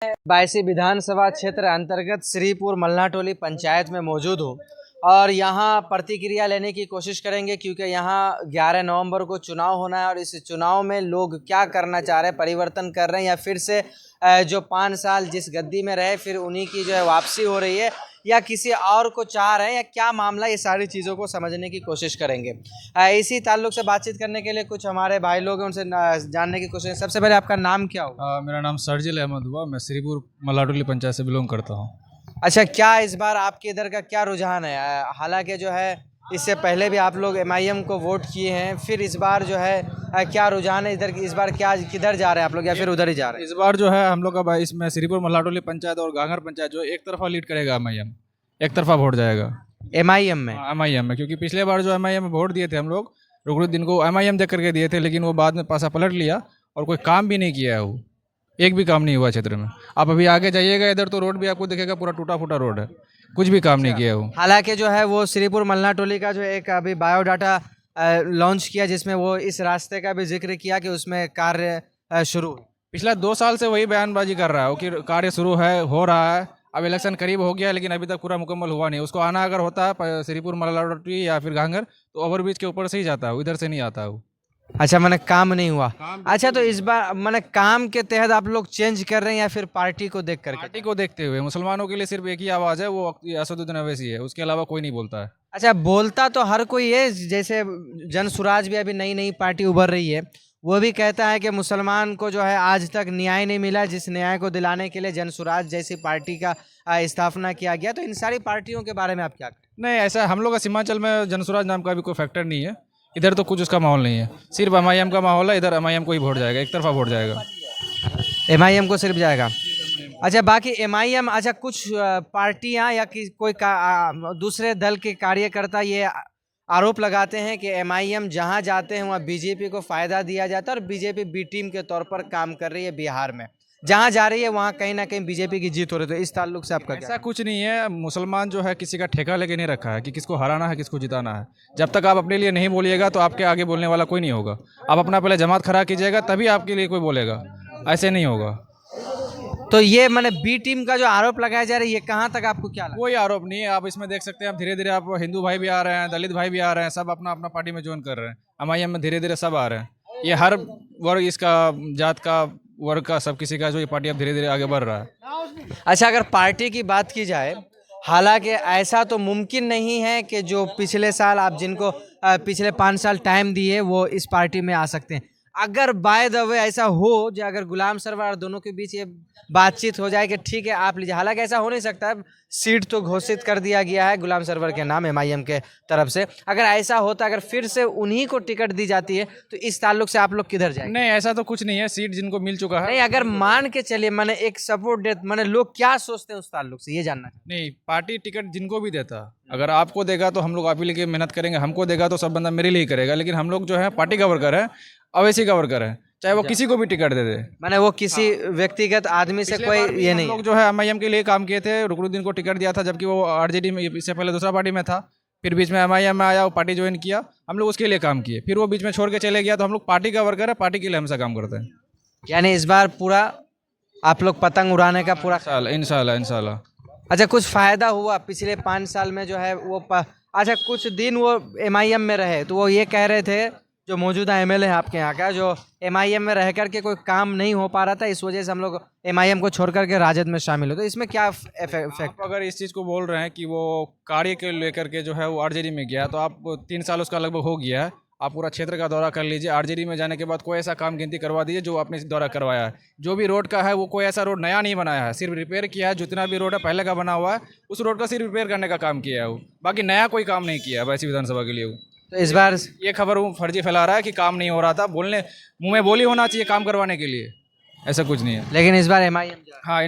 बायसी विधानसभा क्षेत्र अंतर्गत श्रीपुर मल्लाटोली पंचायत में मौजूद हूँ और यहाँ प्रतिक्रिया लेने की कोशिश करेंगे क्योंकि यहाँ 11 नवंबर को चुनाव होना है और इस चुनाव में लोग क्या करना चाह रहे हैं, परिवर्तन कर रहे हैं या फिर से जो 5 साल जिस गद्दी में रहे फिर उन्हीं की जो है वापसी हो रही है या किसी और को चाह रहे हैं या क्या मामला, ये सारी चीज़ों को समझने की कोशिश करेंगे। इसी ताल्लुक से बातचीत करने के लिए कुछ हमारे भाई लोग हैं, उनसे जानने की कोशिश। सबसे पहले आपका नाम क्या होगा? मेरा नाम सरजिल अहमद हुआ। मैं श्रीपुर मल्लाटोली पंचायत से बिलोंग करता हूँ। अच्छा, क्या इस बार आपके इधर का क्या रुझान है? हालांकि जो है इससे पहले भी आप लोग एमआईएम को वोट किए हैं, फिर इस बार जो है क्या रुझान है इधर? इस बार क्या किधर जा रहे हैं आप लोग या फिर उधर ही जा रहे हैं? इस बार जो है हम लोग का भाई इसमें श्रीपुर मल्लाटोली पंचायत और गांगर पंचायत जो एक तरफा लीड करेगा। एमआईएम एक तरफा वोट जाएगा एमआईएम में। एमआईएम में, क्योंकि पिछले बार जो एमआईएम में वोट दिए थे हम लोग रुकनुद्दीन को एमआईएम देख करके दिए थे, लेकिन वो बाद में पासा पलट लिया और कोई काम भी नहीं किया है। वो एक भी काम नहीं हुआ क्षेत्र में। आप अभी आगे जाइएगा इधर तो रोड भी आपको दिखेगा पूरा टूटा फूटा रोड है, कुछ भी काम नहीं किया वो। हालांकि जो है वो श्रीपुर मल्लाटोली का जो एक अभी बायोडाटा लॉन्च किया जिसमें वो इस रास्ते का भी जिक्र किया कि उसमें कार्य शुरू। पिछला 2 साल से वही बयानबाजी कर रहा है कि कार्य शुरू है, हो रहा है। अब इलेक्शन करीब हो गया लेकिन अभी तक पूरा मुकम्मल हुआ नहीं। उसको आना अगर होता है श्रीपुर मल्लाटोली या फिर घांगर तो ओवरब्रिज के ऊपर से ही जाता है, इधर से नहीं आता है वो। अच्छा, मैंने काम नहीं हुआ। अच्छा, तो इस बार मैंने काम के तहत आप लोग चेंज कर रहे हैं या फिर पार्टी को देख करके? पार्टी को देखते हुए। मुसलमानों के लिए सिर्फ एक ही आवाज़ है, वो असदुद्दीन अवैसी है, उसके अलावा कोई नहीं बोलता है। अच्छा, बोलता तो हर कोई है, जैसे जन स्वराज भी अभी नई नई पार्टी उभर रही है, वो भी कहता है कि मुसलमान को जो है आज तक न्याय नहीं मिला, जिस न्याय को दिलाने के लिए जन स्वराज जैसी पार्टी का स्थापना किया गया। तो इन सारी पार्टियों के बारे में आप क्या कहें? नहीं, ऐसा हम लोग का सीमांचल में जन स्वराज नाम का भी कोई फैक्टर नहीं है। इधर तो कुछ उसका माहौल नहीं है, सिर्फ एमआईएम का माहौल है। इधर एमआईएम को ही वोट जाएगा, एक तरफा वोट जाएगा। एमआईएम को सिर्फ जाएगा? अच्छा, बाकी एमआईएम, अच्छा कुछ पार्टियां या कोई दूसरे दल के कार्यकर्ता ये आरोप लगाते हैं कि एमआईएम जहां जाते हैं वहां बीजेपी को फायदा दिया जाता है और बीजेपी बी टीम के तौर पर काम कर रही है बिहार में, जहां जा रही है वहां कहीं ना कहीं बीजेपी की जीत हो रही है। तो इस ताल्लुक से आपका ऐसा कुछ नहीं है। मुसलमान जो है किसी का ठेका लेके नहीं रखा है कि किसको हराना है किसको जिताना है। जब तक आप अपने लिए नहीं बोलिएगा तो आपके आगे बोलने वाला कोई नहीं होगा। आप अपना पहले जमात खड़ा कीजिएगा तभी आपके लिए कोई बोलेगा, ऐसे नहीं होगा। तो ये मैंने बी टीम का जो आरोप लगाया जा रहा है ये कहाँ तक आपको क्या लगा? कोई आरोप नहीं है। आप इसमें देख सकते हैं, आप धीरे धीरे आप हिंदू भाई भी आ रहे हैं, दलित भाई भी आ रहे हैं, सब अपना अपना पार्टी में ज्वाइन कर रहे हैं। एमआईएम में धीरे धीरे सब आ रहे हैं। ये हर वर्ग, इसका जात का, वर्ग का, सब किसी का जो ये पार्टी अब धीरे धीरे आगे बढ़ रहा है। अच्छा, अगर पार्टी की बात की जाए, हालांकि ऐसा तो मुमकिन नहीं है कि जो पिछले साल आप जिनको पिछले 5 साल टाइम दिए वो इस पार्टी में आ सकते हैं। अगर बाय द वे ऐसा हो जो अगर गुलाम सरवर और दोनों के बीच ये बातचीत हो जाए कि ठीक है आप लीजिए, हालांकि ऐसा हो नहीं सकता है, सीट तो घोषित कर दिया गया है गुलाम सरवर के नाम एमआईएम के तरफ से। अगर ऐसा होता, अगर फिर से उन्हीं को टिकट दी जाती है तो इस ताल्लुक से आप लोग किधर जाएंगे? नहीं, ऐसा तो कुछ नहीं है। सीट जिनको मिल चुका है। नहीं, अगर मान के चलिए, मैंने एक सपोर्ट दे, मैंने लोग क्या सोचते हैं उस ताल्लुक से ये जानना। नहीं, पार्टी टिकट जिनको भी देता, अगर आपको देगा तो हम लोग आप ही लेके मेहनत करेंगे, हमको देगा तो सब बंदा मेरे लिए करेगा। लेकिन हम लोग जो है पार्टी का वर्कर है, अवैसी का वर्कर है, चाहे वो किसी को भी टिकट दे दे। मैंने वो किसी व्यक्तिगत आदमी से कोई ये नहीं। हम लोग जो है एमआईएम के लिए काम किए थे, रुकनुद्दीन को टिकट दिया था जबकि वो आरजेडी में, इससे पहले दूसरा पार्टी में था। फिर बीच में एमआईएम में आया, वो पार्टी ज्वाइन किया, हम लोग उसके लिए काम किए। फिर वो बीच में छोड़ के चले गया। तो हम लोग पार्टी का वर्कर है, पार्टी के लिए हमेशा काम करते हैं। यानी इस बार पूरा आप लोग पतंग उड़ाने का पूरा इंशाल्लाह इंशाल्लाह। अच्छा, कुछ फायदा हुआ पिछले 5 साल में जो है वो अच्छा कुछ दिन वो एमआईएम में रहे तो वो ये कह रहे थे, जो मौजूदा एमएलए है आपके यहाँ का, जो एमआईएम में रह करके कोई काम नहीं हो पा रहा था, इस वजह से हम लोग एमआईएम को छोड़ करके राजद में शामिल हो। तो इसमें क्या इफेक्ट? आप अगर इस चीज़ को बोल रहे हैं कि वो कार्य के लेकर के जो है वो आरजेडी में गया, तो आप 3 साल उसका लगभग हो गया है। आप पूरा क्षेत्र का दौरा कर लीजिए। आरजेडी में जाने के बाद कोई ऐसा काम गिनती करवा दीजिए जो आपने दौरा करवाया है। जो भी रोड का है वो कोई ऐसा रोड नया नहीं बनाया है, सिर्फ रिपेयर किया है। जितना भी रोड है पहले का बना हुआ है, उस रोड का सिर्फ रिपेयर करने का काम किया है वो, बाकी नया कोई काम नहीं किया है वैसी विधानसभा के लिए वो। तो इस बार ये खबर वो फर्जी फैला रहा है कि काम नहीं हो रहा था। बोलने मुंह में बोली होना चाहिए काम करवाने के लिए, ऐसा कुछ नहीं है। लेकिन इस बार एमआईएम हाँ।